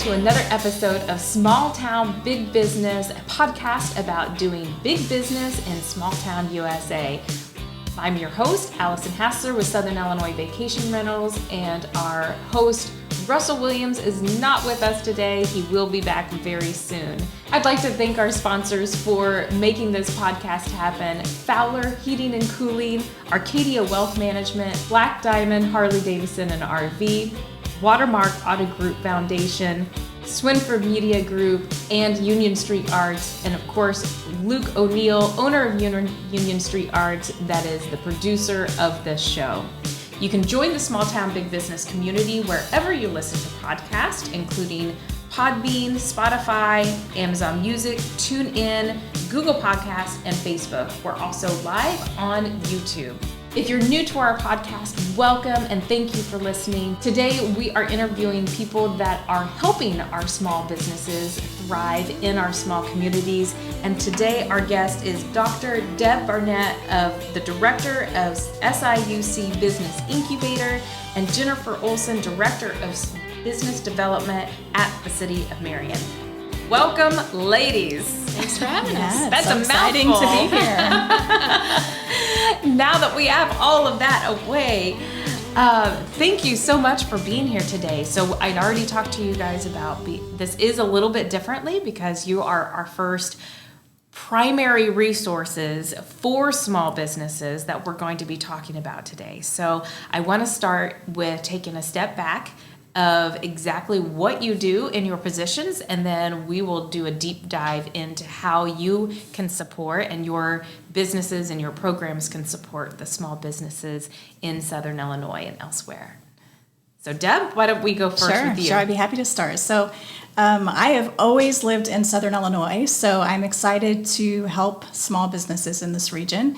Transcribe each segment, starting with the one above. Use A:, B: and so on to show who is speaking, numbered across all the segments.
A: to another episode of Small Town Big Business, a podcast about doing big business in small town USA. I'm your host, Allison Hassler with Southern Illinois Vacation Rentals, and our host, Russell Williams, is not with us today. He will be back very soon. I'd like to thank our sponsors for making this podcast happen: Fowler Heating and Cooling, Arcadia Wealth Management, Black Diamond Harley Davidson and RV, Watermark Auto Group Foundation, Swinford Media Group, and Union Street Arts, and of course, Luke O'Neill, owner of Union Street Arts, that is the producer of this show. You can join the Small Town Big Business community wherever you listen to podcasts, including Podbean, Spotify, Amazon Music, TuneIn, Google Podcasts, and Facebook. We're also live on YouTube. If you're new to our podcast, welcome and thank you for listening. Today, we are interviewing people that are helping our small businesses thrive in our small communities. And today, our guest is Dr. Deb Barnett, the Director of SIUC Business Incubator, and Jennifer Olson, Director of Business Development at the City of Marion. Welcome, ladies.
B: Thanks for having us.
A: That's
B: so
A: a
B: exciting
A: mouthful.
B: to be here.
A: Now that we have all of that away, thank you so much for being here today. So I'd already talked to you guys about this is a little bit differently because you are our first primary resources for small businesses that we're going to be talking about today. So I want to start with taking a step back of exactly what you do in your positions, and then we will do a deep dive into how you can support and your businesses and your programs can support the small businesses in Southern Illinois and elsewhere. So Deb, why don't we go first with you?
B: Sure, I'd be happy to start. So I have always lived in Southern Illinois, so I'm excited to help small businesses in this region.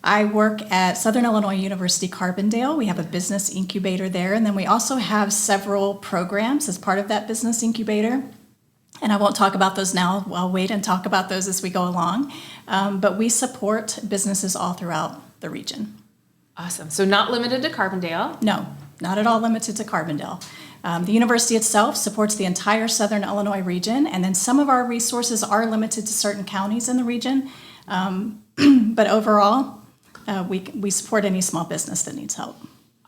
B: I work at Southern Illinois University Carbondale. We have a business incubator there, and then we also have several programs as part of that business incubator. And I won't talk about those now. I'll wait and talk about those as we go along. But we support businesses all throughout the region.
A: Awesome. So not limited to Carbondale?
B: No, not at all limited to Carbondale. The university itself supports the entire Southern Illinois region, and then some of our resources are limited to certain counties in the region. But overall, we support any small business that needs help.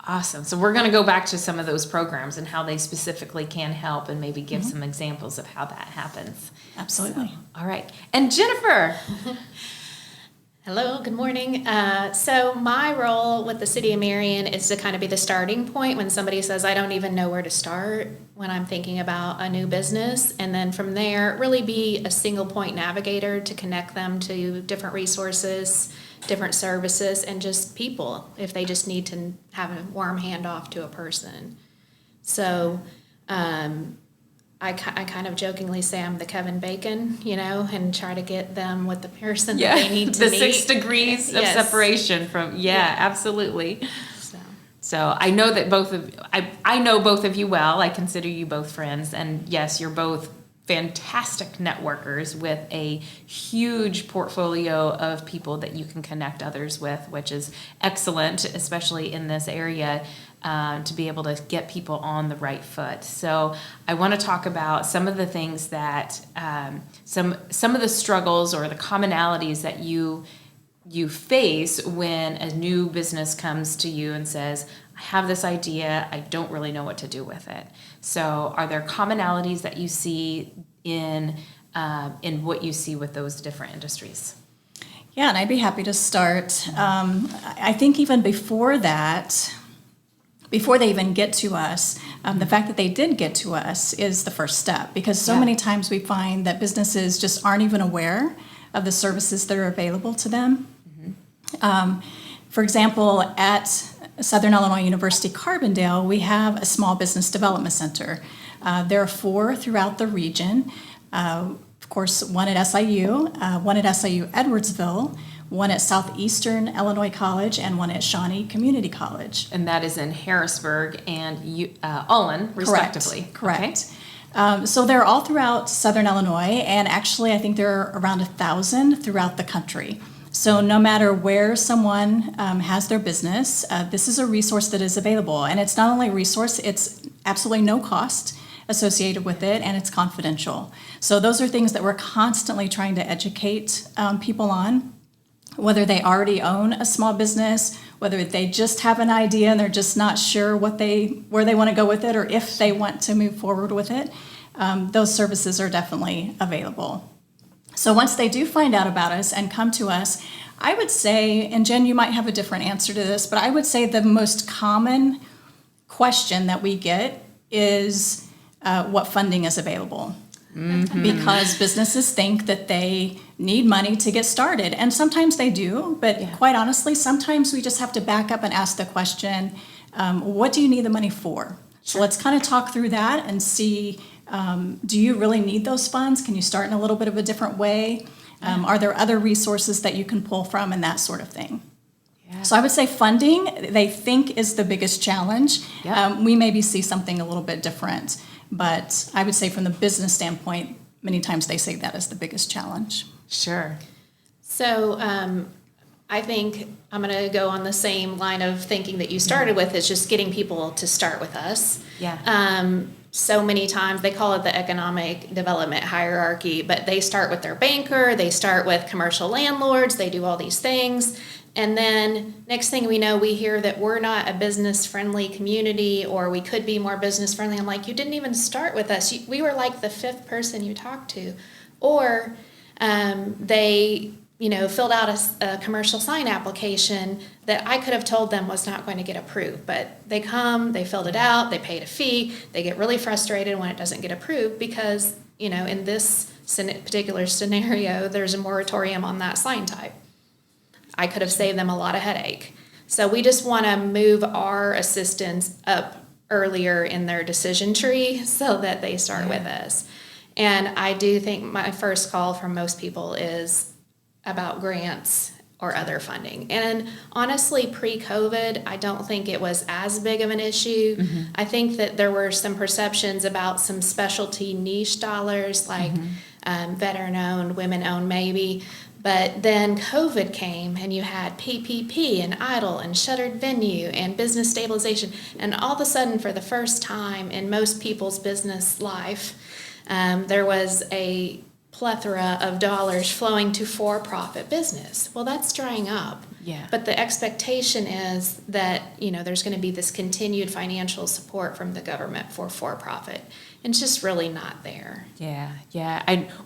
A: Awesome. So we're going to go back to some of those programs and how they specifically can help and maybe give some examples of how that happens.
B: Absolutely.
A: So, all right. And Jennifer.
C: Hello, good morning. So my role with the City of Marion is to kind of be the starting point when somebody says, I don't even know where to start when I'm thinking about a new business. And then from there, really be a single point navigator to connect them to different resources, different services, and just people if they just need to have a warm handoff to a person. So I kind of jokingly say I'm the Kevin Bacon, and try to get them with the person that they need to
A: the
C: meet.
A: 6 degrees of separation from, absolutely. So I know that I know both of you well. I consider you both friends, and yes, you're both fantastic networkers with a huge portfolio of people that you can connect others with, which is excellent, especially in this area, to be able to get people on the right foot. So I want to talk about some of the things that, some of the struggles or the commonalities that you face when a new business comes to you and says, I have this idea, I don't really know what to do with it. So are there commonalities that you see in what you see with those different industries?
B: Yeah, and I'd be happy to start. I think even before that, before they even get to us, the fact that they did get to us is the first step, because so many times we find that businesses just aren't even aware of the services that are available to them. Mm-hmm. For example, at Southern Illinois University Carbondale, we have a small business development center. There are 4 throughout the region. Of course, one at SIU, one at SIU Edwardsville, one at Southeastern Illinois College, and one at Shawnee Community College.
A: And that is in Harrisburg and Olson, respectively.
B: Correct. Okay. So they're all throughout Southern Illinois, and actually I think there are around 1,000 throughout the country. So no matter where someone has their business, this is a resource that is available. And it's not only a resource, it's absolutely no cost. associated with it, and it's confidential. So those are things that we're constantly trying to educate people on, whether they already own a small business, whether they just have an idea and they're just not sure where they want to go with it, or if they want to move forward with it. Those services are definitely available. So once they do find out about us and come to us, I would say, and Jen, you might have a different answer to this, but I would say the most common question that we get is what funding is available. Mm-hmm. Because businesses think that they need money to get started. And sometimes they do, but quite honestly, sometimes we just have to back up and ask the question, what do you need the money for? So let's kind of talk through that and see, do you really need those funds? Can you start in a little bit of a different way? Are there other resources that you can pull from, and that sort of thing? Yeah. So I would say funding, they think, is the biggest challenge. Yeah. We maybe see something a little bit different, but I would say from the business standpoint, many times they say that is the biggest challenge.
A: Sure.
C: So I think I'm going to go on the same line of thinking that you started with, is just getting people to start with us.
A: Yeah.
C: So many times they call it the economic development hierarchy, but they start with their banker, they start with commercial landlords, they do all these things. And then next thing we know, we hear that we're not a business-friendly community, or we could be more business-friendly. I'm like, you didn't even start with us. We were like the fifth person you talked to. Or they filled out a commercial sign application that I could have told them was not going to get approved. But they come, they filled it out, they paid a fee, they get really frustrated when it doesn't get approved because, in this particular scenario, there's a moratorium on that sign type. I could have saved them a lot of headache. So we just want to move our assistants up earlier in their decision tree so that they start with us. And I do think my first call from most people is about grants or other funding. And honestly, pre-COVID, I don't think it was as big of an issue. Mm-hmm. I think that there were some perceptions about some specialty niche dollars, like veteran-owned, women-owned maybe. But then COVID came, and you had PPP and EIDL and shuttered venue and business stabilization. And all of a sudden, for the first time in most people's business life, there was a plethora of dollars flowing to for-profit business. Well, that's drying up.
A: Yeah.
C: But the expectation is that, there's going to be this continued financial support from the government for-profit. And it's just really not there.
A: Yeah.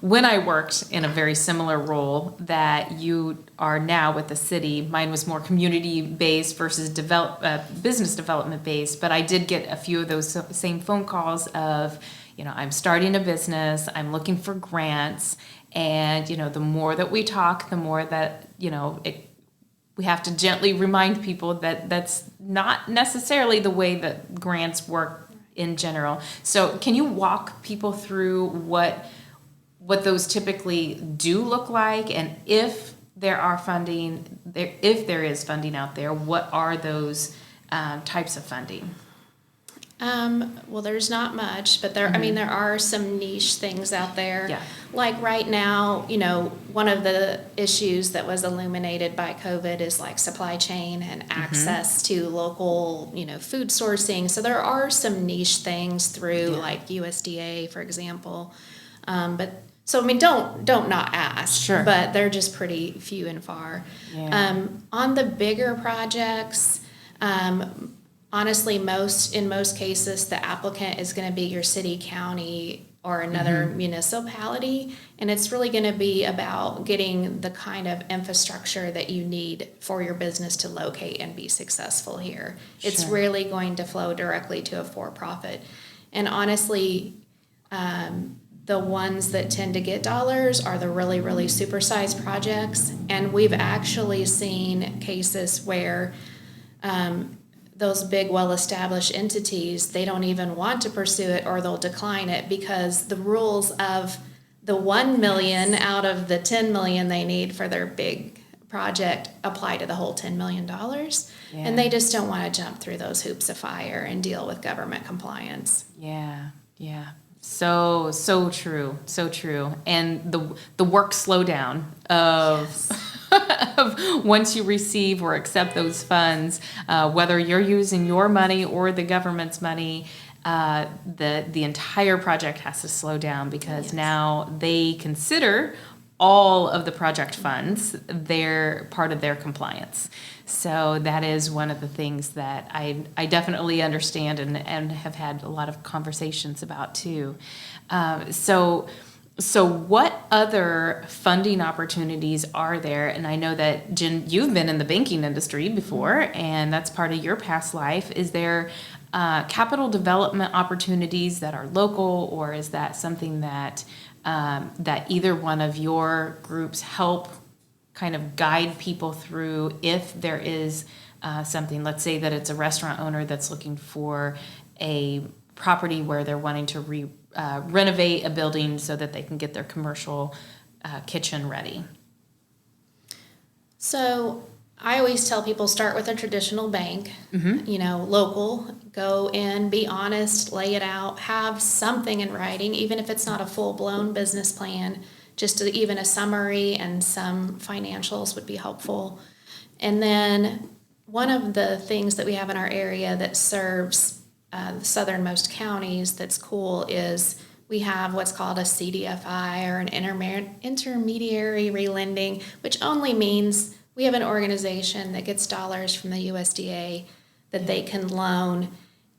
A: When I worked in a very similar role that you are now with the city, mine was more community-based versus business development-based, but I did get a few of those same phone calls of, I'm starting a business, I'm looking for grants, and, the more that we talk, the more that, we have to gently remind people that that's not necessarily the way that grants work in general. So can you walk people through what those typically do look like, and if there is funding out there, what are those types of funding?
C: Well, there's not much, but there are some niche things out there.
A: Yeah.
C: Like right now, one of the issues that was illuminated by COVID is like supply chain and access to local, food sourcing. So there are some niche things through like USDA, for example. Don't not ask. Sure. But they're just pretty few and far. Yeah. On the bigger projects, honestly, in most cases, the applicant is going to be your city, county, or another municipality, and it's really going to be about getting the kind of infrastructure that you need for your business to locate and be successful here. Sure. It's really going to flow directly to a for-profit. And honestly, the ones that tend to get dollars are the really, really supersized projects, and we've actually seen cases where those big, well-established entities, they don't even want to pursue it, or they'll decline it because the rules of the 1 million out of the 10 million they need for their big project apply to the whole $10 million. Yeah. And they just don't want to jump through those hoops of fire and deal with government compliance.
A: Yeah. So true. And the work slowdown of of once you receive or accept those funds, whether you're using your money or the government's money, the entire project has to slow down because now they consider all of the project funds they're part of their compliance. So that is one of the things that I definitely understand and have had a lot of conversations about too. So what other funding opportunities are there? And I know that, Jen, you've been in the banking industry before, and that's part of your past life. Is there capital development opportunities that are local, or is that something that that either one of your groups help kind of guide people through if there is something? Let's say that it's a restaurant owner that's looking for a property where they're wanting to renovate a building so that they can get their commercial kitchen ready.
C: So I always tell people start with a traditional bank, local, go in, be honest, lay it out, have something in writing, even if it's not a full-blown business plan, just even a summary and some financials would be helpful. And then one of the things that we have in our area that serves the southernmost counties that's cool is we have what's called a CDFI, or an intermediary relending, which only means we have an organization that gets dollars from the USDA that they can loan.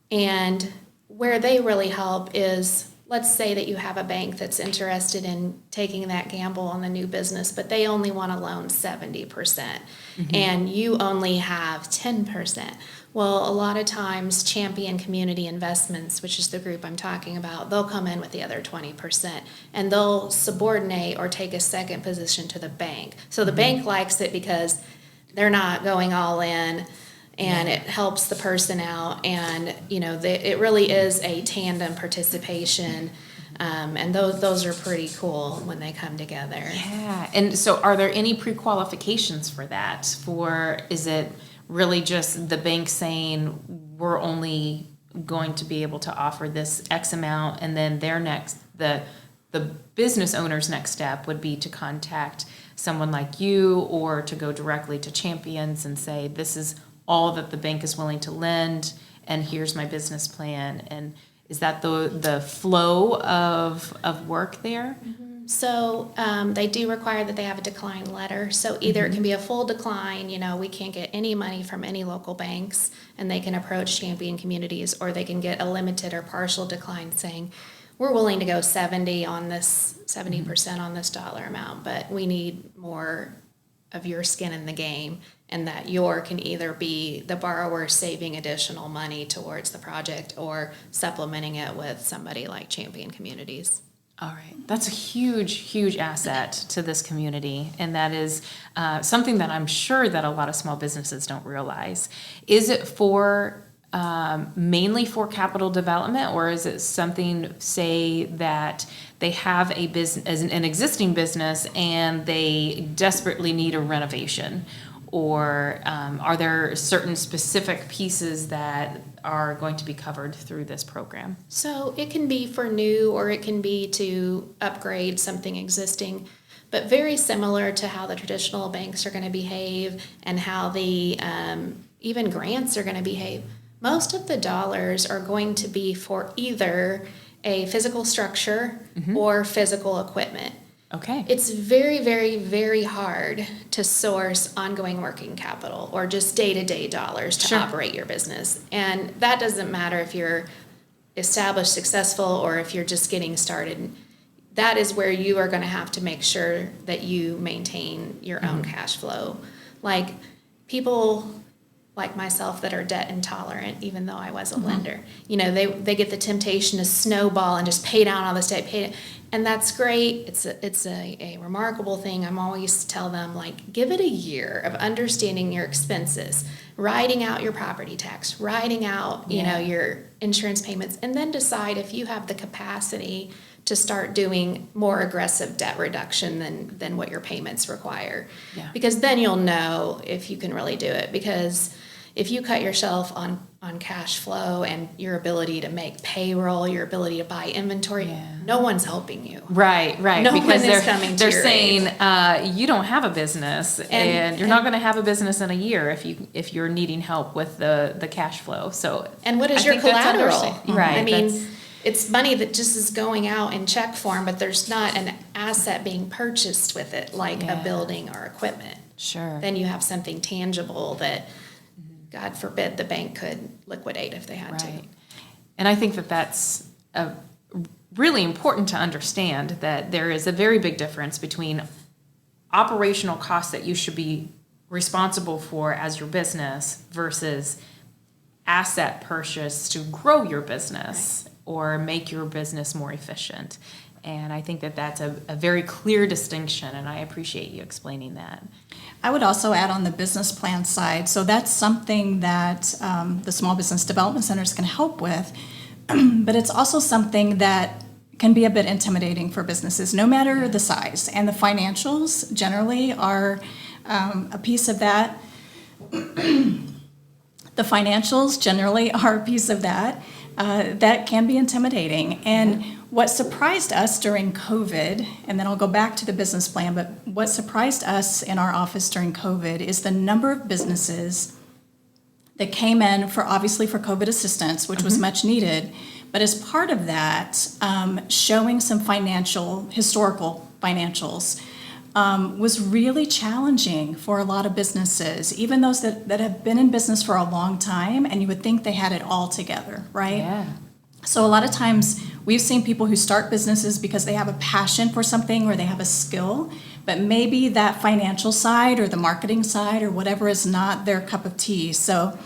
C: And where they really help is, let's say that you have a bank that's interested in taking that gamble on the new business, but they only want to loan 70%, and you only have 10%. Well, a lot of times Champion Community Investments, which is the group I'm talking about, they'll come in with the other 20%, and they'll subordinate or take a second position to the bank. So the bank likes it because they're not going all in, and it helps the person out, and it really is a tandem participation. And those are pretty cool when they come together.
A: Yeah. And so are there any pre-qualifications for that? Is it really just the bank saying we're only going to be able to offer this X amount, and then the business owner's next step would be to contact someone like you or to go directly to Champions and say, this is all that the bank is willing to lend, and here's my business plan? And is that the flow of work there?
C: So they do require that they have a decline letter. So either it can be a full decline, we can't get any money from any local banks, and they can approach Champion Communities, or they can get a limited or partial decline saying, we're willing to go 70% on this dollar amount, but we need more of your skin in the game, and that your can either be the borrower saving additional money towards the project or supplementing it with somebody like Champion Communities.
A: All right. That's a huge, huge asset to this community, and that is something that I'm sure that a lot of small businesses don't realize. Is it mainly for capital development, or is it something, say, that they have a business, as an existing business, and they desperately need a renovation? Or are there certain specific pieces that are going to be covered through this program?
C: So it can be for new, or it can be to upgrade something existing, but very similar to how the traditional banks are going to behave and how the even grants are going to behave. Most of the dollars are going to be for either a physical structure or physical equipment.
A: Okay.
C: It's very, very, very hard to source ongoing working capital or just day-to-day dollars to operate your business. And that doesn't matter if you're established, successful, or if you're just getting started. That is where you are going to have to make sure that you maintain your own cash flow. Like people like myself that are debt intolerant, even though I was a lender, they get the temptation to snowball and just pay down all this debt, and that's great. It's a remarkable thing. I'm always tell them, like, give it a year of understanding your expenses, writing out your property tax, writing out your insurance payments, and then decide if you have the capacity to start doing more aggressive debt reduction than what your payments require. Because then you'll know if you can really do it. Because if you cut yourself on cash flow and your ability to make payroll, your ability to buy inventory, no one's helping you.
A: Right.
C: No
A: because
C: one is coming to
A: they're
C: your
A: saying you don't have a business, and you're not going to have a business in a year if you're needing help with the cash flow. So
C: and what is
A: I
C: your
A: think that's
C: collateral?
A: Right.
C: I mean, it's money that just is going out in check form, but there's not an asset being purchased with it, like a building or equipment.
A: Sure.
C: Then you have something tangible that, God forbid, the bank could liquidate if they had to.
A: And I think that's really important to understand, that there is a very big difference between operational costs that you should be responsible for as your business versus asset purchase to grow your business or make your business more efficient. And I think that's a very clear distinction, and I appreciate you explaining that.
B: I would also add on the business plan side. So that's something that the Small Business Development Centers can help with, but it's also something that can be a bit intimidating for businesses, no matter the size. And the financials generally are a piece of that. The financials generally are a piece of that. That can be intimidating. And what surprised us during COVID, and then I'll go back to the business plan, but what surprised us in our office during COVID is the number of businesses that came in obviously for COVID assistance, which was much needed. But as part of that, showing some historical financials, was really challenging for a lot of businesses, even those that have been in business for a long time, and you would think they had it all together, right?
A: Yeah.
B: So a lot of times we've seen people who start businesses because they have a passion for something or they have a skill, but maybe that financial side or the marketing side or whatever is not their cup of tea. So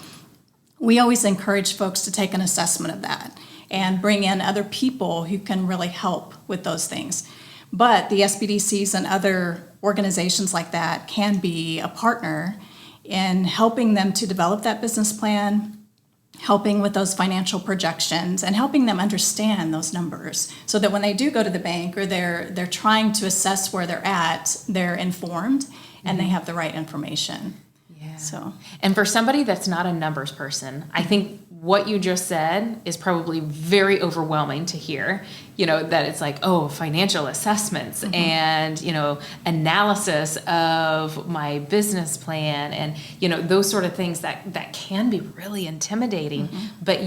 B: we always encourage folks to take an assessment of that and bring in other people who can really help with those things. But the SBDCs and other organizations like that can be a partner in helping them to develop that business plan, helping with those financial projections, and helping them understand those numbers so that when they do go to the bank or they're trying to assess where they're at, they're informed and they have the right information.
A: Yeah.
B: So,
A: and for somebody that's not a numbers person, I think what you just said is probably very overwhelming to hear, that it's like, financial assessments and, analysis of my business plan and, those sort of things that can be really intimidating. But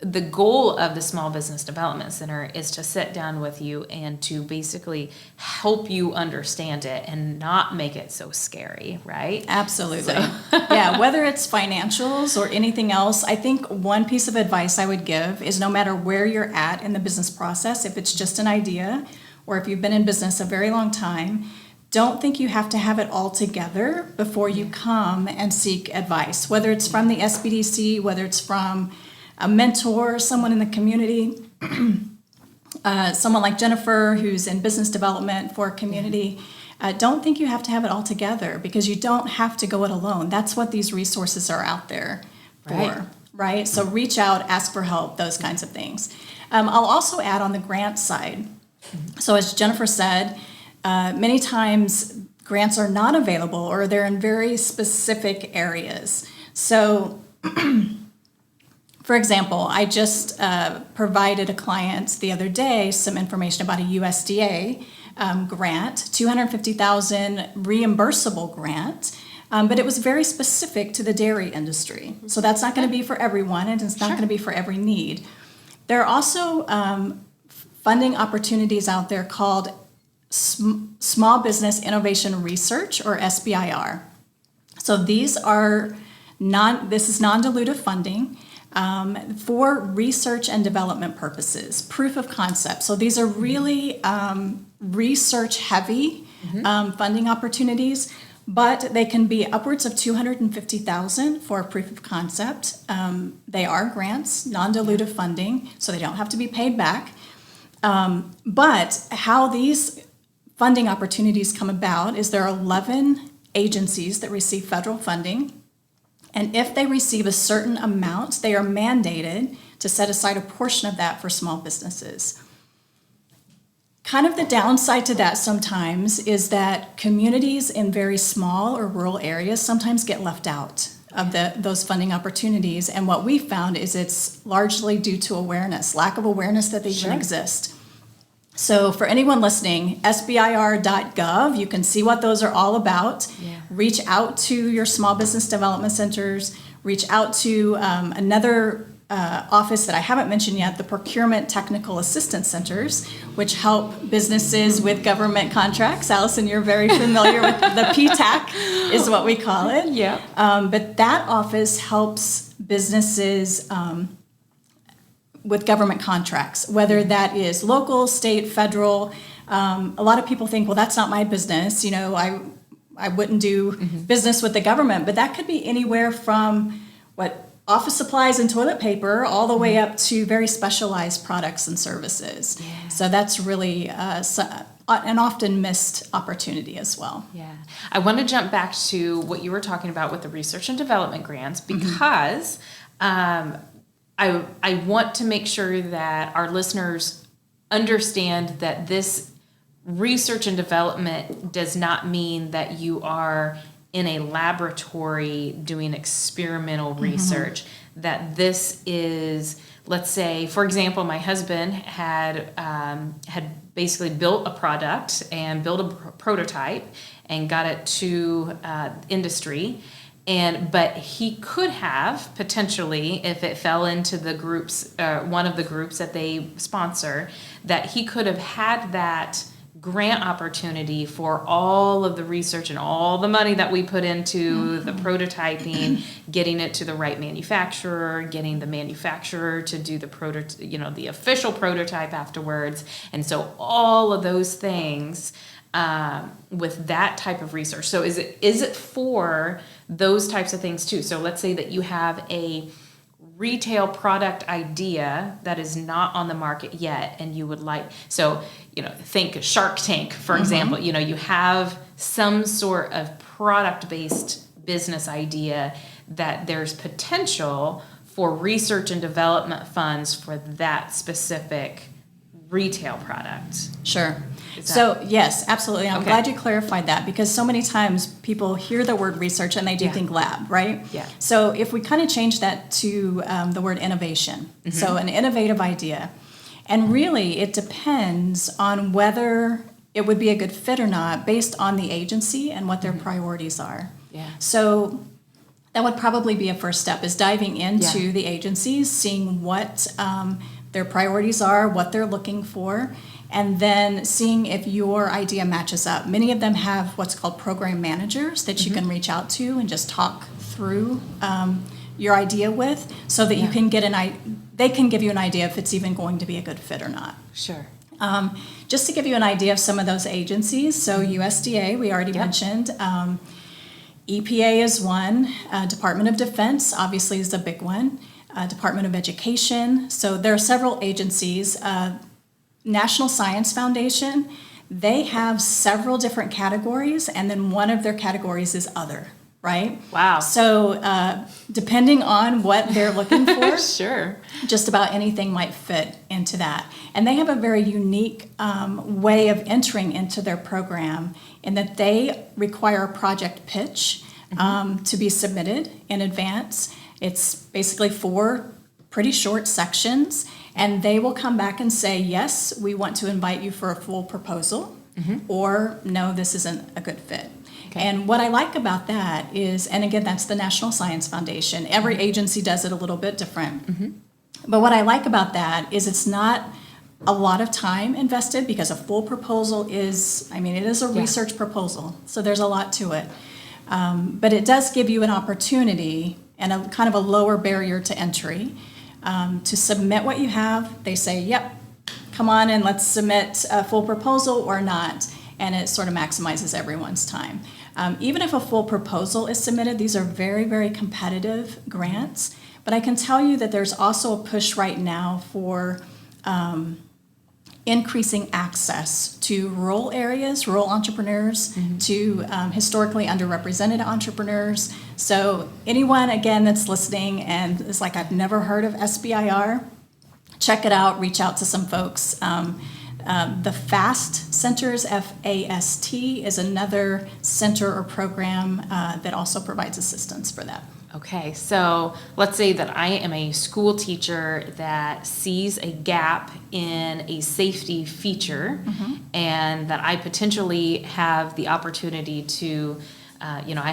A: the goal of the Small Business Development Center is to sit down with you and to basically help you understand it and not make it so scary, right?
B: Absolutely. Yeah, whether it's financials or anything else, I think one piece of advice I would give is no matter where you're at in the business process, if it's just an idea or if you've been in business a very long time, don't think you have to have it all together before you come and seek advice, whether it's from the SBDC, whether it's from a mentor, someone in the community, someone like Jennifer who's in business development for a community. Don't think you have to have it all together because you don't have to go it alone. That's what these resources are out there for, right? So reach out, ask for help, those kinds of things. I'll also add on the grant side. So as Jennifer said, many times grants are not available or they're in very specific areas. So for example, I just provided a client the other day some information about a USDA grant, $250,000 reimbursable grant, but it was very specific to the dairy industry. So that's not going to be for everyone, and it's not going to be for every need. There are also funding opportunities out there called Small Business Innovation Research, or SBIR. So these are this is non-dilutive funding. For research and development purposes, proof of concept. So these are really research-heavy funding opportunities, but they can be upwards of $250,000 for a proof of concept. They are grants, non-dilutive funding, so they don't have to be paid back. But how these funding opportunities come about is there are 11 agencies that receive federal funding. And if they receive a certain amount, they are mandated to set aside a portion of that for small businesses. Kind of the downside to that sometimes is that communities in very small or rural areas sometimes get left out of those funding opportunities. And what we found is it's largely due to awareness, lack of awareness that they even exist. So for anyone listening, sbir.gov, you can see what those are all about.
A: Yeah.
B: Reach out to your small business development centers. Reach out to another office that I haven't mentioned yet, the Procurement Technical Assistance Centers, which help businesses with government contracts. Allison, you're very familiar with the PTAC is what we call it.
A: Yeah.
B: But that office helps businesses with government contracts, whether that is local, state, federal. A lot of people think, well, that's not my business. I wouldn't do business with the government, but that could be anywhere from office supplies and toilet paper all the way up to very specialized products and services.
A: Yeah.
B: So that's really an often missed opportunity as well.
A: Yeah. I want to jump back to what you were talking about with the research and development grants, because I want to make sure that our listeners understand that this research and development does not mean that you are in a laboratory doing experimental research, that this is, let's say, for example, my husband had basically built a product and built a prototype and got it to industry. But he could have potentially, if it fell into the groups, one of the groups that they sponsor, that he could have had that grant opportunity for all of the research and all the money that we put into the prototyping, getting it to the right manufacturer, getting the manufacturer to do the the official prototype afterwards. And so all of those things with that type of research. So is it for those types of things too? So let's say that you have a retail product idea that is not on the market yet, and you would think Shark Tank, for example. You have some sort of product-based business idea that there's potential for research and development funds for that specific retail product.
B: Sure. So yes, absolutely. I'm glad you clarified that, because so many times people hear the word research and they do think lab, right?
A: Yeah.
B: So if we kind of change that to the word innovation, so an innovative idea, and really it depends on whether it would be a good fit or not based on the agency and what their priorities are.
A: Yeah.
B: So that would probably be a first step, is diving into the agencies, seeing what their priorities are, what they're looking for, and then seeing if your idea matches up. Many of them have what's called program managers that you can reach out to and just talk through your idea with, so that you can get they can give you an idea if it's even going to be a good fit or not.
A: Sure.
B: Just to give you an idea of some of those agencies, so USDA, we already mentioned. EPA is one. Department of Defense, obviously, is a big one. Department of Education. So there are several agencies. National Science Foundation, they have several different categories, and then one of their categories is other, right?
A: Wow.
B: So depending on what they're looking for,
A: sure,
B: just about anything might fit into that. And they have a very unique way of entering into their program, in that they require a project pitch to be submitted in advance. It's basically 4 pretty short sections, and they will come back and say, yes, we want to invite you for a full proposal, or no, this isn't a good fit. Okay. And what I like about that is, and again, that's the National Science Foundation. Every agency does it a little bit different. But what I like about that is it's not a lot of time invested, because a full proposal is, it is a research proposal, so there's a lot to it. But it does give you an opportunity and a kind of a lower barrier to entry to submit what you have. They say, yep, come on and let's submit a full proposal or not. And it sort of maximizes everyone's time. Even if a full proposal is submitted, these are very, very competitive grants. But I can tell you that there's also a push right now for increasing access to rural areas, rural entrepreneurs, to historically underrepresented entrepreneurs. So anyone, again, that's listening and is like, I've never heard of SBIR, check it out, reach out to some folks. The FAST Centers, FAST, is another center or program that also provides assistance for that.
A: Okay, so let's say that I am a school teacher that sees a gap in a safety feature, and that I potentially have the opportunity to, I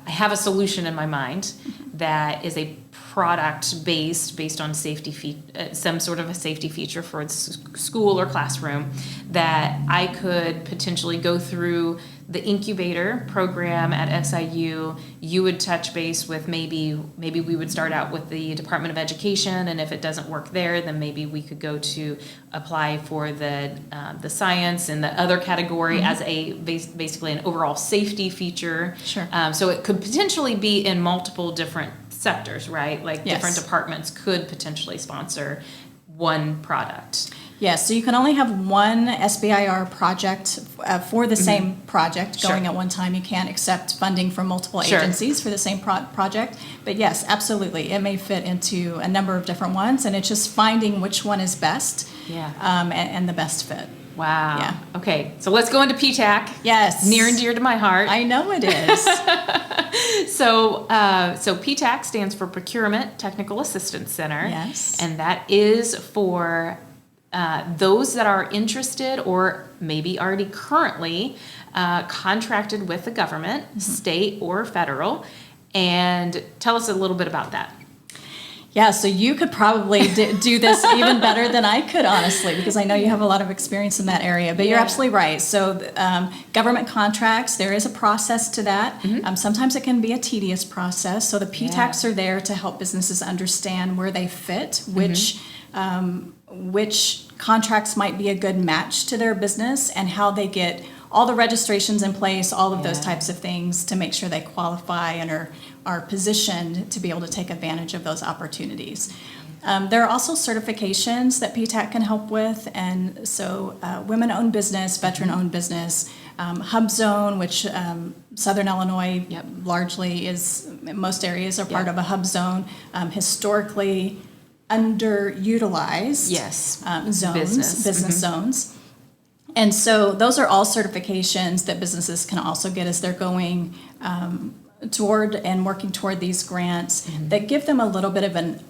A: have a solution in my mind that is a product based on safety some sort of a safety feature for its school or classroom, that I could potentially go through the Incubator program at SIU. You would touch base with maybe we would start out with the Department of Education, and if it doesn't work there, then maybe we could go to apply for the science and the other category as a basically an overall safety feature.
B: Sure.
A: So it could potentially be in multiple different sectors, right? Like
B: Yes.
A: different departments could potentially sponsor one product.
B: Yes, so you can only have one SBIR project for the same project going
A: Sure.
B: at one time. You can't accept funding from multiple
A: Sure.
B: agencies for the same project. But yes, absolutely, it may fit into a number of different ones, and it's just finding which one is best
A: Yeah.
B: and the best fit.
A: Wow.
B: Yeah.
A: Okay, so let's go into PTAC.
B: Yes.
A: Near and dear to my heart.
B: I know it is.
A: So PTAC stands for Procurement Technical Assistance Center.
B: Yes.
A: And that is for those that are interested or maybe already currently contracted with the government, state or federal. And tell us a little bit about that.
B: Yeah, so you could probably do this even better than I could, honestly, because I know you have a lot of experience in that area. But you're
A: Yeah.
B: absolutely right. So government contracts, there is a process to that. Sometimes it can be a tedious process. So the PTACs are there to help businesses understand where they fit, which contracts might be a good match to their business, and how they get all the registrations in place, all of those types of things to make sure they qualify and are positioned to be able to take advantage of those opportunities. There are also certifications that PTAC can help with, and so women-owned business, veteran-owned business, Hub Zone, which Southern Illinois largely is, most areas are part of a Hub Zone, historically underutilized zones, business zones. And so those are all certifications that businesses can also get as they're going toward and working toward these grants that give them a little bit of an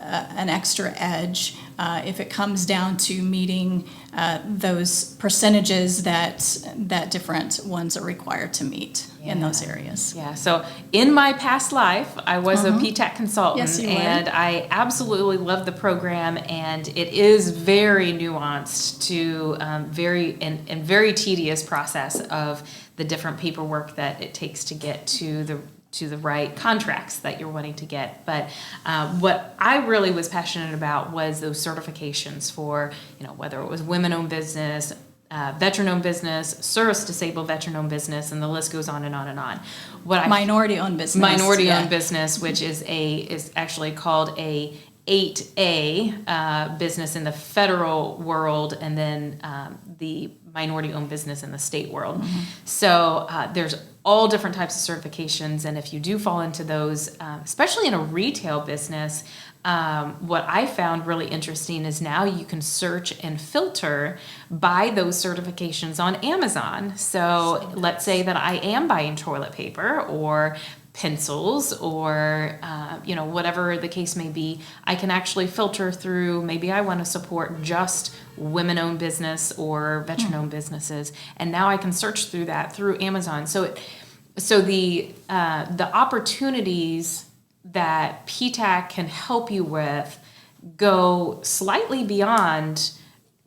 B: extra edge if it comes down to meeting those percentages that different ones are required to meet in those areas.
A: Yeah, so in my past life, I was a PTAC consultant,
B: Yes, you were.
A: and I absolutely love the program, and it is very nuanced to very tedious process of the different paperwork that it takes to get to the right contracts that you're wanting to get. But what I really was passionate about was those certifications for, whether it was women-owned business, veteran-owned business, service-disabled veteran-owned business, and the list goes on and on and on.
B: Minority-owned business.
A: Minority-owned business, which is actually called a 8A business in the federal world, and then the minority-owned business in the state world. So there's all different types of certifications, and if you do fall into those, especially in a retail business, what I found really interesting is now you can search and filter by those certifications on Amazon. So let's say that I am buying toilet paper or pencils or whatever the case may be, I can actually filter through, maybe I want to support just women-owned business or veteran-owned businesses, and now I can search through that through Amazon. So the opportunities that PTAC can help you with go slightly beyond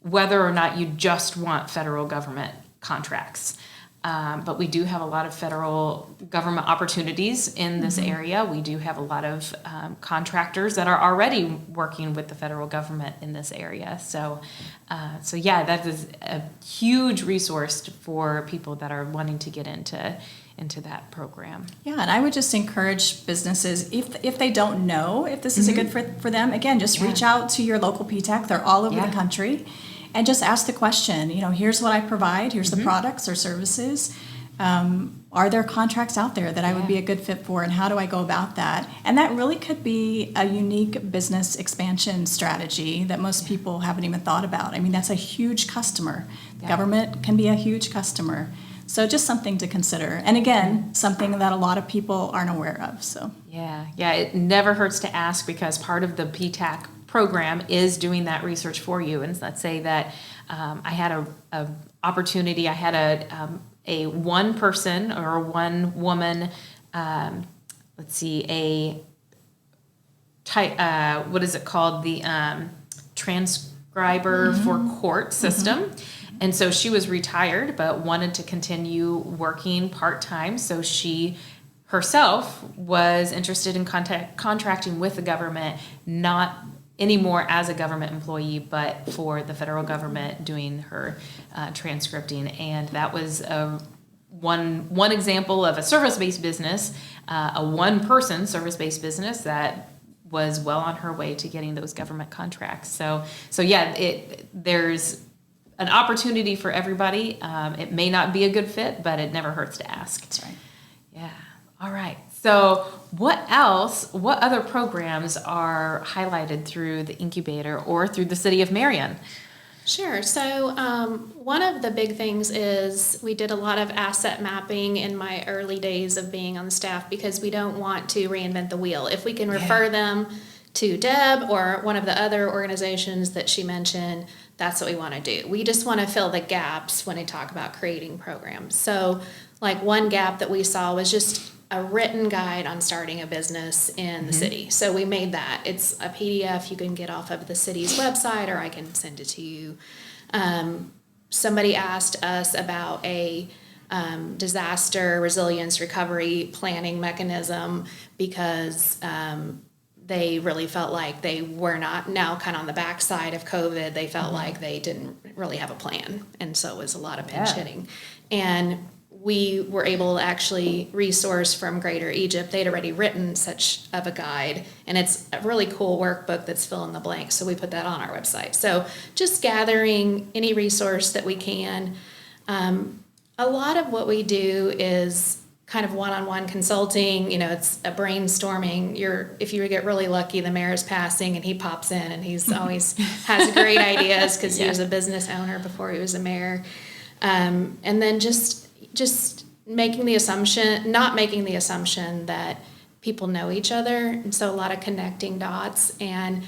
A: whether or not you just want federal government contracts. But we do have a lot of federal government opportunities in this area. We do have a lot of contractors that are already working with the federal government in this area. So that is a huge resource for people that are wanting to get into that program.
B: Yeah, and I would just encourage businesses, if they don't know if this is a good fit for them, again, just reach out to your local PTAC. They're all over the country. And just ask the question, here's what I provide, here's the products or services. Are there contracts out there that I would be a good fit for, and how do I go about that? And that really could be a unique business expansion strategy that most people haven't even thought about. I mean, that's a huge customer. The government can be a huge customer. So just something to consider. And again, something that a lot of people aren't aware of. So
A: Yeah, it never hurts to ask, because part of the PTAC program is doing that research for you. And let's say that I had a opportunity. I had a one person or one woman. What is it called? The transcriber for court system. And so she was retired, but wanted to continue working part-time. So she herself was interested in contracting with the government, not anymore as a government employee, but for the federal government, doing her transcripting. And that was one example of a service-based business, a one-person service-based business that was well on her way to getting those government contracts. So yeah, there's an opportunity for everybody. It may not be a good fit, but it never hurts to ask.
B: that's right.
A: Yeah. All right. So what other programs are highlighted through the Incubator or through the City of Marion?
C: Sure. So one of the big things is we did a lot of asset mapping in my early days of being on the staff, because we don't want to reinvent the wheel. If we can refer them to Deb or one of the other organizations that she mentioned, that's what we want to do. We just want to fill the gaps when we talk about creating programs. So like one gap that we saw was just a written guide on starting a business in the city. So we made that. It's a PDF you can get off of the city's website, or I can send it to you. Somebody asked us about a disaster resilience recovery planning mechanism, because they really felt like they were not, now kind of on the backside of COVID, they felt like they didn't really have a plan. And so it was a lot of pinch hitting. And we were able to actually resource from Greater Egypt. They'd already written such of a guide, and it's a really cool workbook that's fill in the blanks. So we put that on our website. So just gathering any resource that we can. A lot of what we do is kind of one-on-one consulting. It's a brainstorming. If you get really lucky, the mayor is passing and he pops in, and he's always has great ideas, because he was a business owner before he was a mayor. And then just not making the assumption that people know each other. And so a lot of connecting dots, and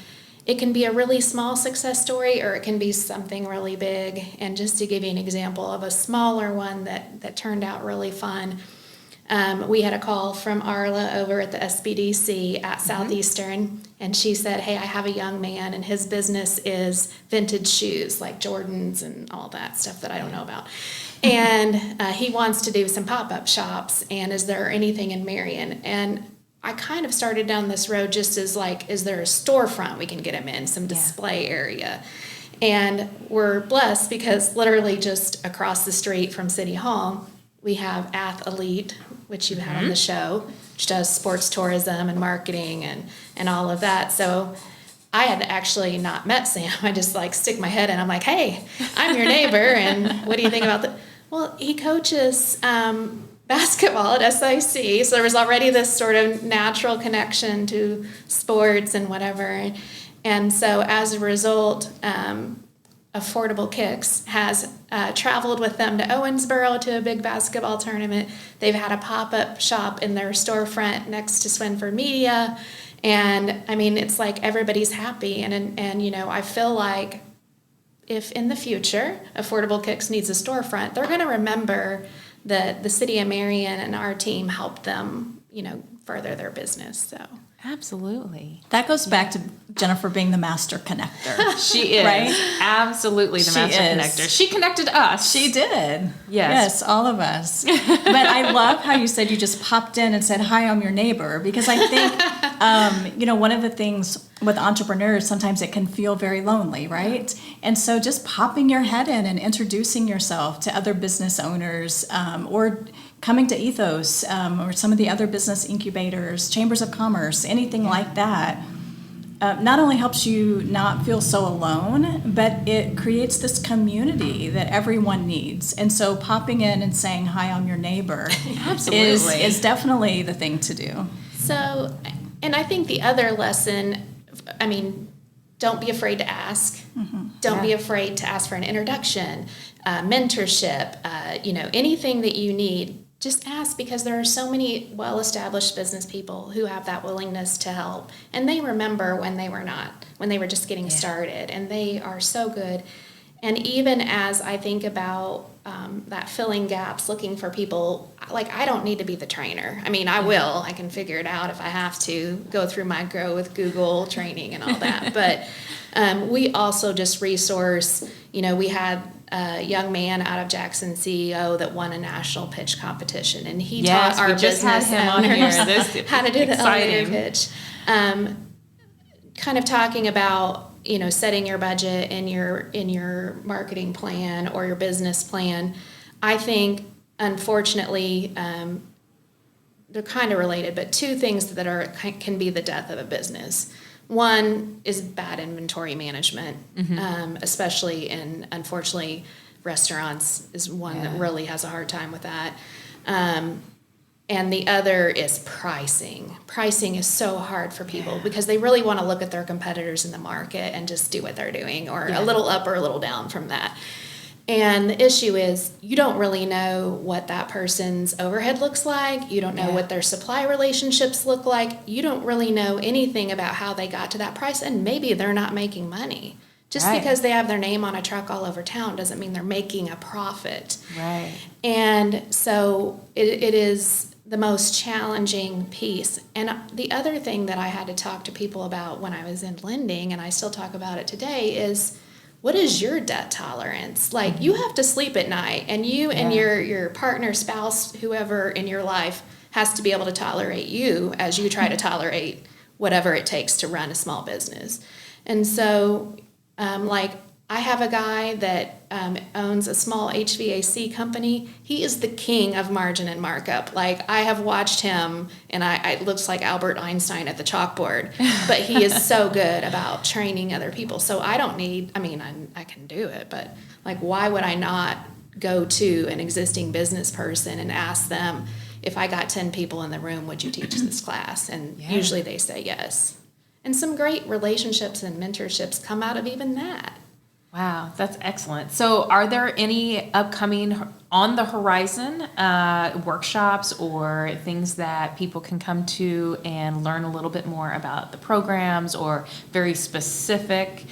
C: it can be a really small success story, or it can be something really big. And just to give you an example of a smaller one that turned out really fun, we had a call from Arla over at the SBDC at Southeastern, and she said, hey, I have a young man, and his business is vintage shoes, like Jordans and all that stuff that I don't know about. And he wants to do some pop-up shops, and is there anything in Marion? And I kind of started down this road just as like, is there a storefront we can get him in, some display area? And we're blessed, because literally just across the street from City Hall, we have Elite, which you've had on the show, which does sports tourism and marketing and all of that. So I had actually not met Sam. I just stick my head in. I'm like, hey, I'm your neighbor, and what do you think about that? Well, he coaches basketball at SIC, so there was already this sort of natural connection to sports and whatever. And so as a result, Affordable Kicks has traveled with them to Owensboro to a big basketball tournament. They've had a pop-up shop in their storefront next to Swinford Media. And I mean, it's like everybody's happy. And I feel like if in the future Affordable Kicks needs a storefront, they're going to remember that the City of Marion and our team helped them, further their business. So
A: Absolutely.
B: That goes back to Jennifer being the master connector.
A: She is.
B: Right?
A: Absolutely the master connector. She connected us.
B: She did.
A: Yes.
B: Yes, all of us. But I love how you said you just popped in and said, hi, I'm your neighbor. Because I think, one of the things with entrepreneurs, sometimes it can feel very lonely, right? And so just popping your head in and introducing yourself to other business owners, or coming to EThOs, or some of the other business incubators, chambers of commerce, anything like that, not only helps you not feel so alone, but it creates this community that everyone needs. And so popping in and saying, hi, I'm your neighbor is definitely the thing to do.
C: So, and I think the other lesson, don't be afraid to ask. Don't be afraid to ask for an introduction, mentorship, anything that you need. Just ask, because there are so many well-established business people who have that willingness to help. And they remember when they were just getting started, and they are so good. And even as I think about that filling gaps, looking for people, like, I don't need to be the trainer. I mean, I can figure it out if I have to go through my Grow with Google training and all that. But we also just resource, we had a young man out of Jackson, CEO, that won a national pitch competition, and he taught our business owners how to do the elevator pitch. Kind of talking about, setting your budget in your marketing plan or your business plan. I think, unfortunately, they're kind of related, but two things that can be the death of a business. One is bad inventory management, especially in, unfortunately, restaurants is one that really has a hard time with that. And the other is pricing. Pricing is so hard for people because they really want to look at their competitors in the market and just do what they're doing, or a little up or a little down from that. And the issue is, you don't really know what that person's overhead looks like. You don't know what their supply relationships look like. You don't really know anything about how they got to that price, and maybe they're not making money. Just because they have their name on a truck all over town doesn't mean they're making a profit.
A: Right.
C: And so it is the most challenging piece. And the other thing that I had to talk to people about when I was in lending, and I still talk about it today, is, what is your debt tolerance? Like, you have to sleep at night, and you and your partner, spouse, whoever in your life has to be able to tolerate you as you try to tolerate whatever it takes to run a small business. And so, I have a guy that owns a small HVAC company. He is the king of margin and markup. Like, I have watched him, and it looks like Albert Einstein at the chalkboard, but he is so good about training other people. So I can do it, but like, why would I not go to an existing business person and ask them, if I got 10 people in the room, would you teach this class? And usually they say yes. And some great relationships and mentorships come out of even that.
A: Wow, that's excellent. So are there any upcoming on the horizon workshops or things that people can come to and learn a little bit more about the programs, or very specific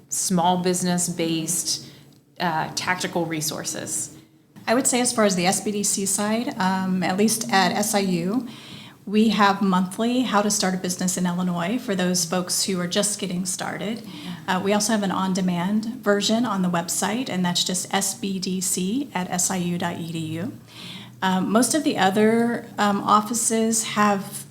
A: small business based tactical resources?
B: I would say, as far as the SBDC side, at least at SIU, we have monthly How to Start a Business in Illinois for those folks who are just getting started. We also have an on-demand version on the website, and that's just sbdc at siu.edu. Most of the other offices have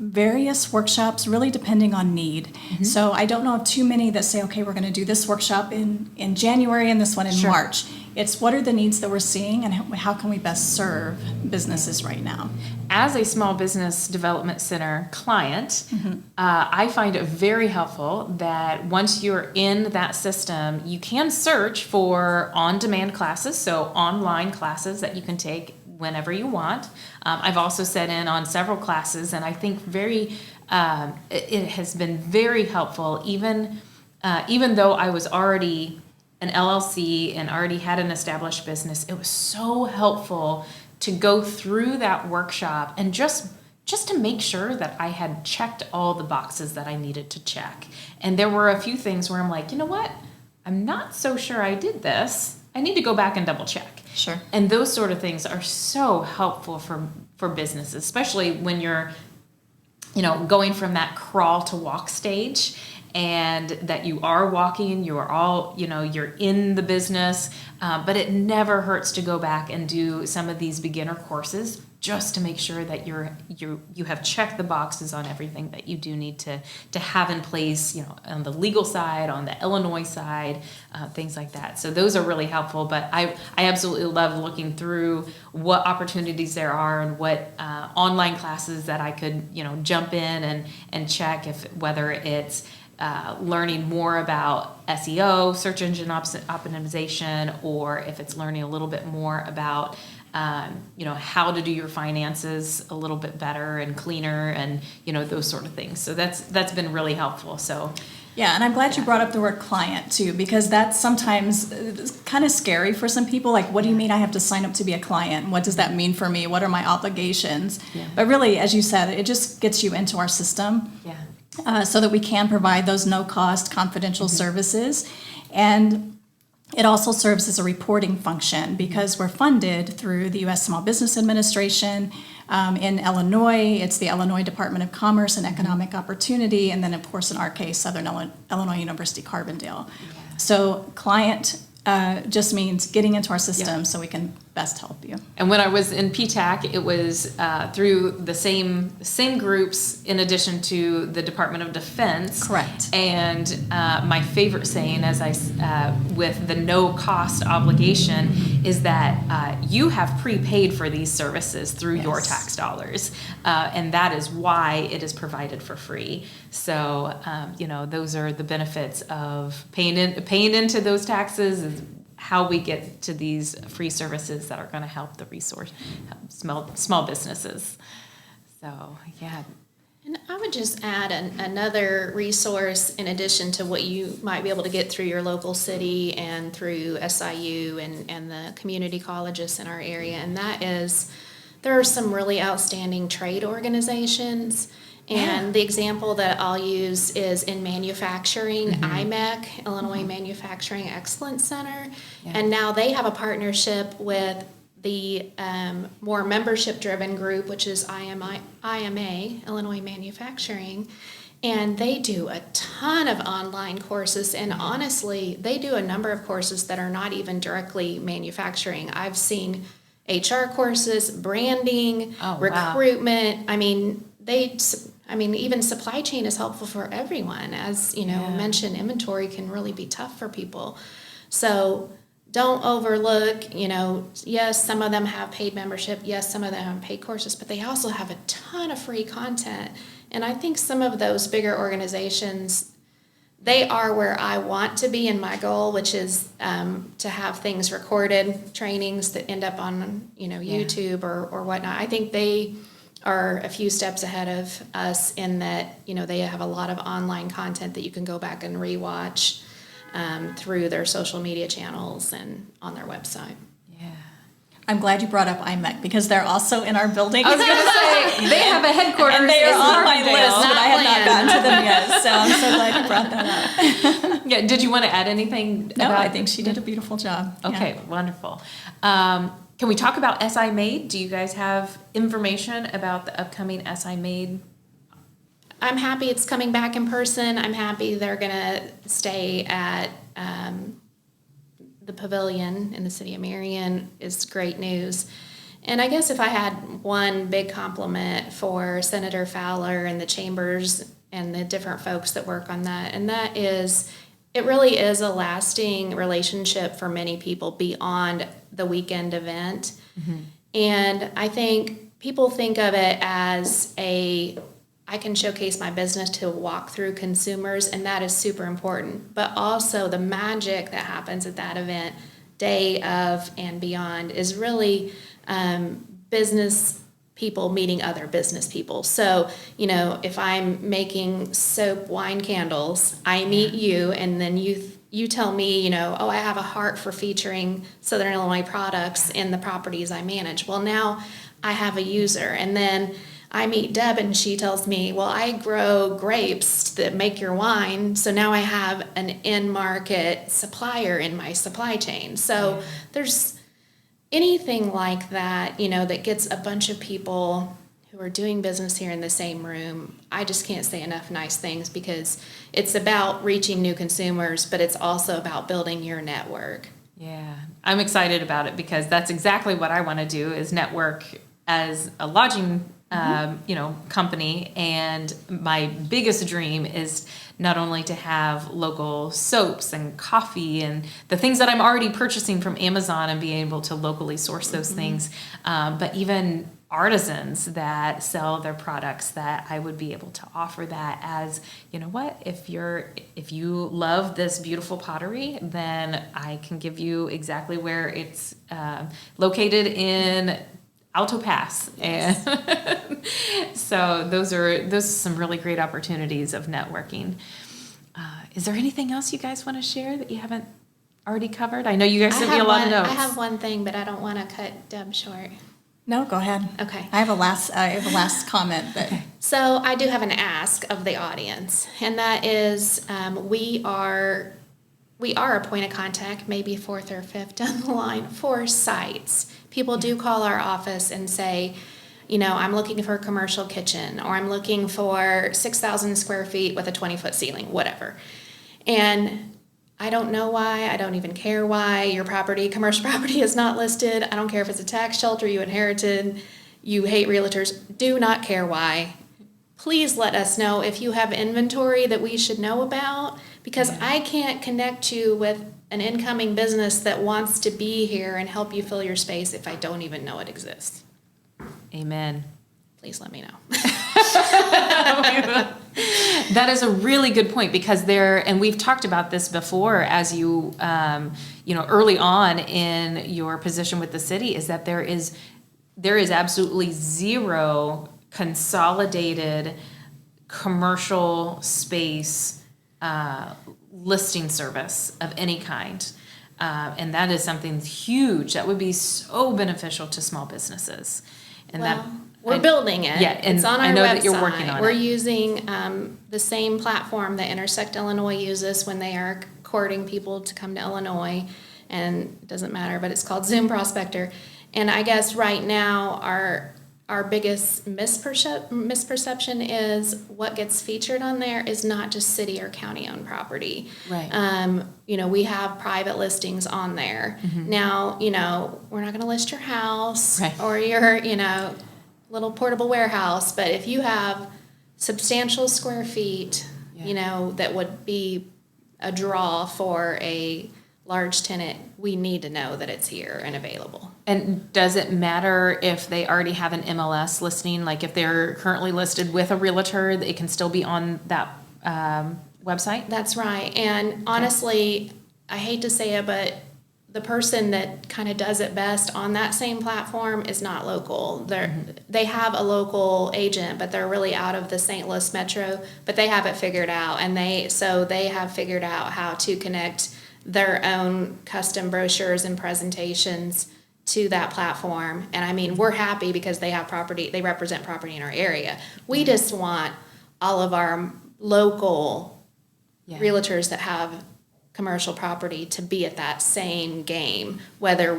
B: various workshops, really depending on need. So I don't know of too many that say, okay, we're going to do this workshop in January and this one in March. It's, what are the needs that we're seeing, and how can we best serve businesses right now?
A: As a small business development center client, I find it very helpful that once you're in that system, you can search for on-demand classes, so online classes that you can take whenever you want. I've also set in on several classes, and I think it has been very helpful, even though I was already an LLC and already had an established business. It was so helpful to go through that workshop and just to make sure that I had checked all the boxes that I needed to check. And there were a few things where I'm like, you know what? I'm not so sure I did this. I need to go back and double check.
B: Sure.
A: And those sort of things are so helpful for businesses, especially when you're, going from that crawl to walk stage, and that you are walking, you are all, you're in the business, but it never hurts to go back and do some of these beginner courses just to make sure that you have checked the boxes on everything that you do need to have in place, on the legal side, on the Illinois side, things like that. So those are really helpful, but I absolutely love looking through what opportunities there are and what online classes that I could, jump in and check, whether it's learning more about SEO, search engine optimization, or if it's learning a little bit more about, how to do your finances a little bit better and cleaner, and, those sort of things. So that's been really helpful. So,
B: Yeah, and I'm glad you brought up the word client too, because that's sometimes kind of scary for some people. Like, what do you mean I have to sign up to be a client? What does that mean for me? What are my obligations?
A: Yeah.
B: But really, as you said, it just gets you into our system so that we can provide those no-cost confidential services. And it also serves as a reporting function because we're funded through the U.S. Small Business Administration. In Illinois, it's the Illinois Department of Commerce and Economic Opportunity, and then, of course, in our case, Southern Illinois University Carbondale. Yeah. So client just means getting into our system so we can best help you.
A: And when I was in PTAC, it was through the same groups in addition to the Department of Defense.
B: Correct.
A: And my favorite saying, with the no cost obligation, is that you have prepaid for these services through your tax dollars, and that is why it is provided for free. So those are the benefits of paying into those taxes. Is how we get to these free services that are going to help the small businesses. So, yeah.
C: And I would just add another resource in addition to what you might be able to get through your local city and through SIU and the community colleges in our area, and that is there are some really outstanding trade organizations. And the example that I'll use is in manufacturing, IMEC, Illinois Manufacturing Excellence Center. Yeah. And now they have a partnership with the more membership-driven group, which is IMA, Illinois Manufacturing. And they do a ton of online courses. And honestly, they do a number of courses that are not even directly manufacturing. I've seen HR courses, branding, recruitment. Wow. Even supply chain is helpful for everyone. As mentioned, inventory can really be tough for people. So don't overlook, yes, some of them have paid membership. Yes, some of them have paid courses, but they also have a ton of free content. And I think some of those bigger organizations, they are where I want to be in my goal, which is to have things recorded, trainings that end up on, YouTube or whatnot. I think they are a few steps ahead of us in that, they have a lot of online content that you can go back and rewatch through their social media channels and on their website.
A: Yeah.
B: I'm glad you brought up IMEC because they're also in our building.
A: I was going to say, they have a headquarters
B: and they are on my list, but I have not gotten to them yet, so I'm so glad you brought that up.
A: Yeah. Did you want to add anything?
B: No, I think she did a beautiful job.
A: Okay, wonderful. Can we talk about SI Made? Do you guys have information about the upcoming SI Made?
C: I'm happy it's coming back in person. I'm happy they're going to stay at the pavilion in the city of Marion. Is great news. And I guess if I had one big compliment for Senator Fowler and the chambers and the different folks that work on that, and that is it really is a lasting relationship for many people beyond the weekend event. Mm-hmm. And I think people think of it as I can showcase my business to walk through consumers, and that is super important. But also the magic that happens at that event, day of and beyond, is really business people meeting other business people. So, if I'm making soap wine candles, I meet you, and then you tell me, I have a heart for featuring Southern Illinois products in the properties I manage. Well, now I have a user, and then I meet Deb and she tells me, well, I grow grapes that make your wine, so now I have an in-market supplier in my supply chain. So there's anything like that, that gets a bunch of people who are doing business here in the same room. I just can't say enough nice things because it's about reaching new consumers, but it's also about building your network.
A: Yeah, I'm excited about it because that's exactly what I want to do is network as a lodging company. And my biggest dream is not only to have local soaps and coffee and the things that I'm already purchasing from Amazon and being able to locally source those things, but even artisans that sell their products that I would be able to offer that as, if you love this beautiful pottery, then I can give you exactly where it's located in Alto Pass. And so those are some really great opportunities of networking. Is there anything else you guys want to share that you haven't already covered? I know you guys sent me a lot of notes.
C: I have one thing, but I don't want to cut Deb short.
B: No, go ahead.
C: Okay.
B: I have a last comment. But
C: So I do have an ask of the audience, and that is we are a point of contact, maybe fourth or fifth down the line for sites. People do call our office and say, I'm looking for a commercial kitchen, or I'm looking for 6,000 square feet with a 20-foot ceiling, whatever. And I don't know why, I don't even care why your commercial property is not listed. I don't care if it's a tax shelter you inherited, you hate realtors, do not care why. Please let us know if you have inventory that we should know about, because I can't connect you with an incoming business that wants to be here and help you fill your space if I don't even know it exists.
A: Amen.
C: Please let me know.
A: That is a really good point, because and we've talked about this before as you, early on in your position with the city, is that there is absolutely zero consolidated commercial space listing service of any kind. And that is something huge that would be so beneficial to small businesses. And
C: we're building it.
A: Yeah, and
C: it's on our
A: I know
C: website.
A: that you're working on
C: We're
A: it.
C: using the same platform that Intersect Illinois uses when they are courting people to come to Illinois, and it doesn't matter, but it's called Zoom Prospector. And I guess right now our biggest misperception is what gets featured on there is not just city or county owned property.
A: Right.
C: We have private listings on there.
A: Mm-hmm.
C: Now, we're not going to list your house
A: Right.
C: or your, little portable warehouse, but if you have substantial square feet, that would be a draw for a large tenant, we need to know that it's here and available.
A: And does it matter if they already have an MLS listing? Like if they're currently listed with a realtor, it can still be on that website?
C: That's right. And honestly, I hate to say it, but the person that kind of does it best on that same platform is not local. They have a local agent, but they're really out of the St. Louis metro, but they have it figured out. And they have figured out how to connect their own custom brochures and presentations to that platform. And I mean, we're happy because they represent property in our area. We just want all of our local realtors that have commercial property to be at that same game, whether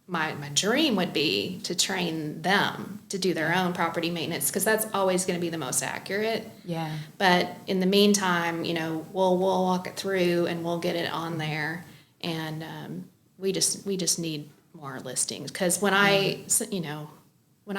C: my dream would be to train them to do their own property maintenance, because that's always going to be the most accurate.
A: Yeah.
C: But in the meantime, we'll walk it through and we'll get it on there, and we just need more listings, because when I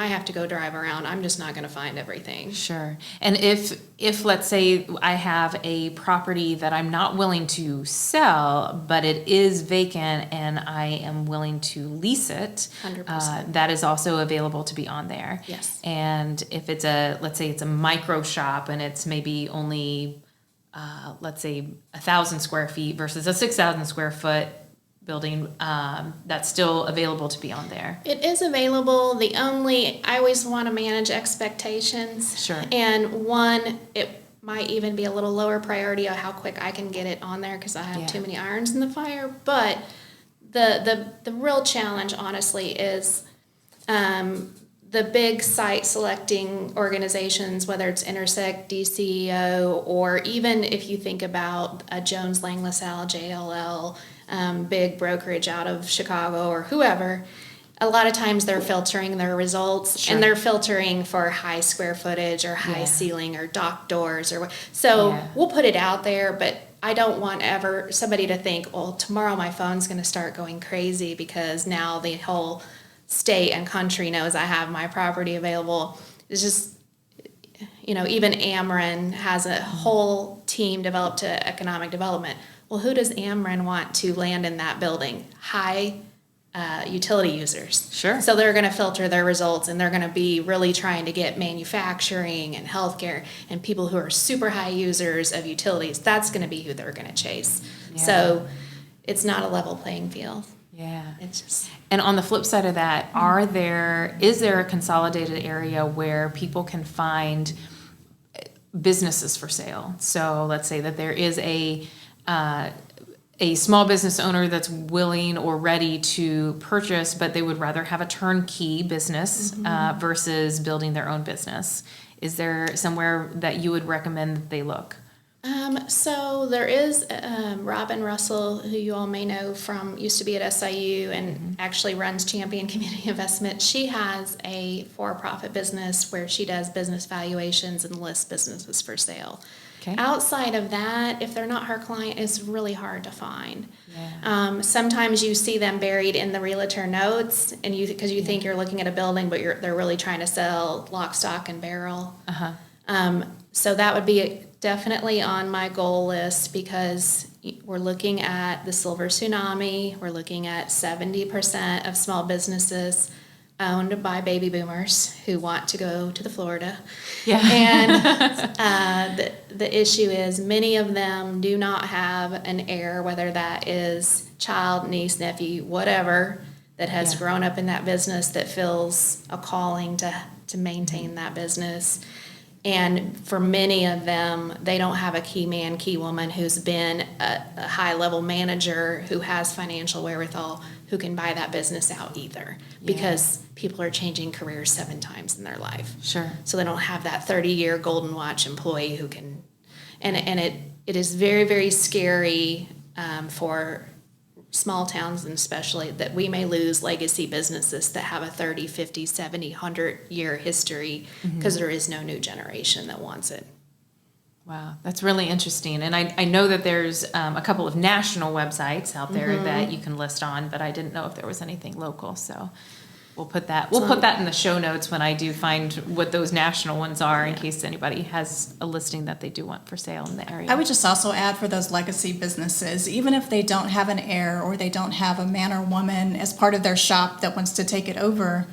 C: have to go drive around, I'm just not going to find everything.
A: Sure. And if let's say I have a property that I'm not willing to sell, but it is vacant and I am willing to lease it,
C: 100%.
A: that is also available to be on there.
C: Yes.
A: And if let's say it's a micro shop and it's maybe only, let's say 1,000 square feet versus a 6,000 square foot building, that's still available to be on there.
C: It is available. I always want to manage expectations.
A: Sure.
C: And it might even be a little lower priority of how quick I can get it on there, because I have too many irons in the fire. But the real challenge, honestly, is the big site selecting organizations, whether it's Intersect, DCEO, or even if you think about a Jones Lang LaSalle, JLL, big brokerage out of Chicago or whoever, a lot of times they're filtering their results. Sure. And they're filtering for high square footage or high ceiling or dock doors we'll put it out there, but I don't want somebody to think, well, tomorrow my phone's going to start going crazy because now the whole state and country knows I have my property available. It's just, even Ameren has a whole team developed to economic development. Well, who does Ameren want to land in that building? High utility users.
A: Sure.
C: So they're going to filter their results, and they're going to be really trying to get manufacturing and healthcare and people who are super high users of utilities. That's going to be who they're going to chase. Yeah. So it's not a level playing field.
A: Yeah.
C: It's just.
A: And on the flip side of that, is there a consolidated area where people can find businesses for sale. So let's say that there is a small business owner that's willing or ready to purchase, but they would rather have a turnkey business versus building their own business. Is there somewhere that you would recommend that they look?
C: So there is Robin Russell, who you all may know from, used to be at SIU and actually runs Champion Community Investment. She has a for-profit business where she does business valuations and lists businesses for sale.
A: Okay.
C: Outside of that, if they're not her client, it's really hard to find.
A: Yeah.
C: Sometimes you see them buried in the realtor notes, and because you think you're looking at a building, but they're really trying to sell lock, stock, and barrel. So that would be definitely on my goal list, because we're looking at the silver tsunami. We're looking at 70% of small businesses owned by baby boomers who want to go to the Florida.
A: Yeah.
C: And the issue is many of them do not have an heir, whether that is child, niece, nephew, whatever, that has grown up in that business that feels a calling to maintain that business. And for many of them, they don't have a key man, key woman who's been a high-level manager who has financial wherewithal who can buy that business out either, because people are changing careers 7 times in their life.
A: Sure.
C: So they don't have that 30-year golden watch employee who can, and it is very, very scary for small towns, and especially that we may lose legacy businesses that have a 30, 50, 70, 100-year history because there is no new generation that wants it.
A: Wow, that's really interesting. And I know that there's a couple of national websites out there that you can list on, but I didn't know if there was anything local. So we'll put that in the show notes when I do find what those national ones are, in case anybody has a listing that they do want for sale in the area.
B: I would just also add, for those legacy businesses, even if they don't have an heir or they don't have a man or woman as part of their shop that wants to take it over,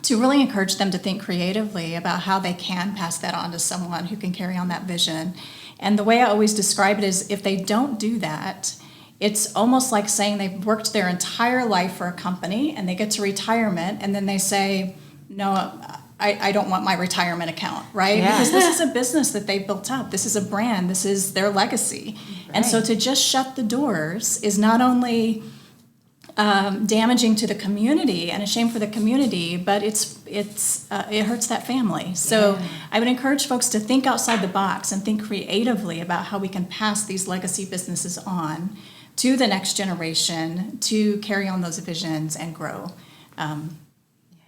B: to really encourage them to think creatively about how they can pass that on to someone who can carry on that vision. And the way I always describe it is, if they don't do that, it's almost like saying they've worked their entire life for a company and they get to retirement and then they say, no, I don't want my retirement account, right?
A: Yeah.
B: Because this is a business that they built up. This is a brand. This is their legacy.
A: Right.
B: And so to just shut the doors is not only damaging to the community and a shame for the community, but it hurts that family. So I would encourage folks to think outside the box and think creatively about how we can pass these legacy businesses on to the next generation to carry on those visions and grow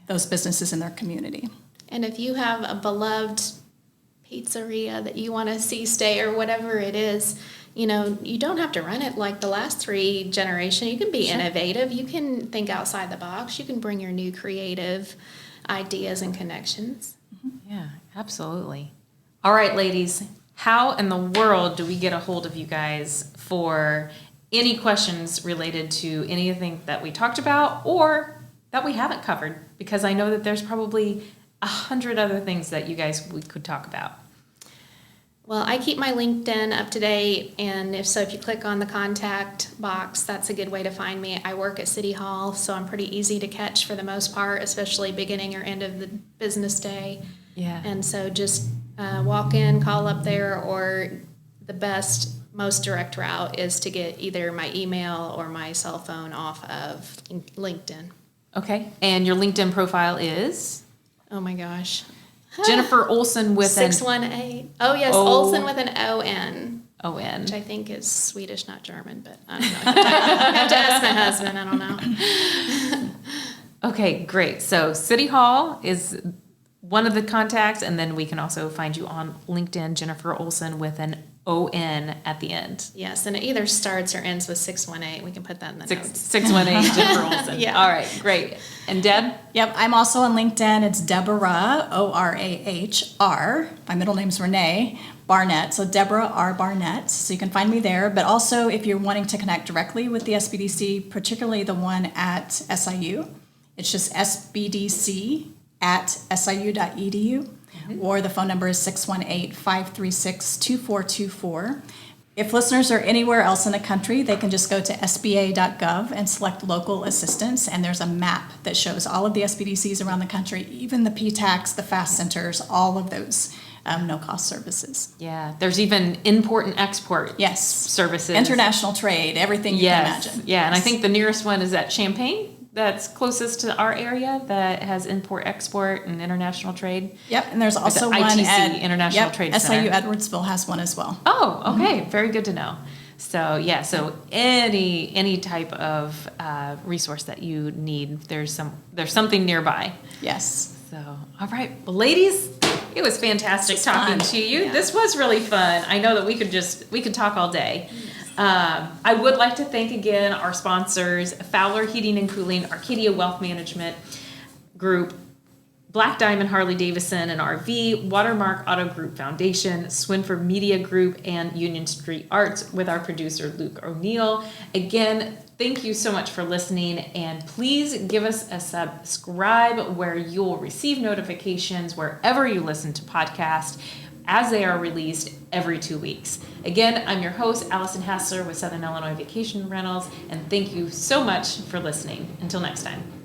B: those businesses in their community.
C: And if you have a beloved pizzeria that you want to see stay, or whatever it is, you don't have to run it like the last 3 generations. You can be innovative. You can think outside the box. You can bring your new creative ideas and connections.
A: Yeah, absolutely. All right, ladies, how in the world do we get a hold of you guys for any questions related to anything that we talked about or that we haven't covered? Because I know that there's probably 100 other things that we could talk about.
C: Well, I keep my LinkedIn up to date, and if you click on the contact box, that's a good way to find me. I work at City Hall, so I'm pretty easy to catch for the most part, especially beginning or end of the business day.
A: Yeah.
C: And so just walk in, call up there, or the best, most direct route is to get either my email or my cell phone off of LinkedIn.
A: Okay. And your LinkedIn profile is?
C: Oh my gosh.
A: Jennifer Olson with
C: 618. Oh yes, Olson with an O-N.
A: O-N.
C: Which I think is Swedish, not German, but I don't know. I have to ask my husband. I don't know.
A: Okay, great. So City Hall is one of the contacts, and then we can also find you on LinkedIn, Jennifer Olson with an O-N at the end.
C: Yes, and it either starts or ends with 618. We can put that in the notes.
A: 618 Jennifer Olson.
C: Yeah.
A: All right, great. And Deb?
B: Yep, I'm also on LinkedIn. It's Deborah, O-R-A-H-R. My middle name's Renee Barnett, so Deborah R. Barnett. So you can find me there. But also, if you're wanting to connect directly with the SBDC, particularly the one at SIU, it's just sbdc@siu.edu. Or the phone number is 618-536-2424. If listeners are anywhere else in the country, they can just go to sba.gov and select local assistance, and there's a map that shows all of the SBDCs around the country, even the PTACs, the FAST centers, all of those no-cost services.
A: Yeah, there's even import and export
B: Yes.
A: services.
B: International trade, everything you can imagine.
A: Yeah, and I
B: Yes.
A: think the nearest one is at Champaign. That's closest to our area that has import, export, and international trade.
B: Yep, and there's also
A: the
B: one
A: ITC,
B: at
A: International Trade
B: SIU
A: Center.
B: Edwardsville has one as well.
A: Oh, okay, very good to know. So yeah, so any type of resource that you need, there's something nearby.
B: Yes.
A: So all right, well, ladies, it was fantastic
B: This was
A: talking
B: fun.
A: to you.
B: Yeah.
A: This was really fun. I know that we could talk all day. I would like to thank again our sponsors: Fowler Heating and Cooling, Arcadia Wealth Management Group, Black Diamond Harley Davidson and RV, Watermark Auto Group Foundation, Swinford Media Group, and Union Street Arts with our producer Luke O'Neill. Again, thank you so much for listening, and please give us a subscribe where you'll receive notifications wherever you listen to podcasts as they are released every 2 weeks. Again, I'm your host, Allison Hassler with Southern Illinois Vacation Rentals, and thank you so much for listening. Until next time.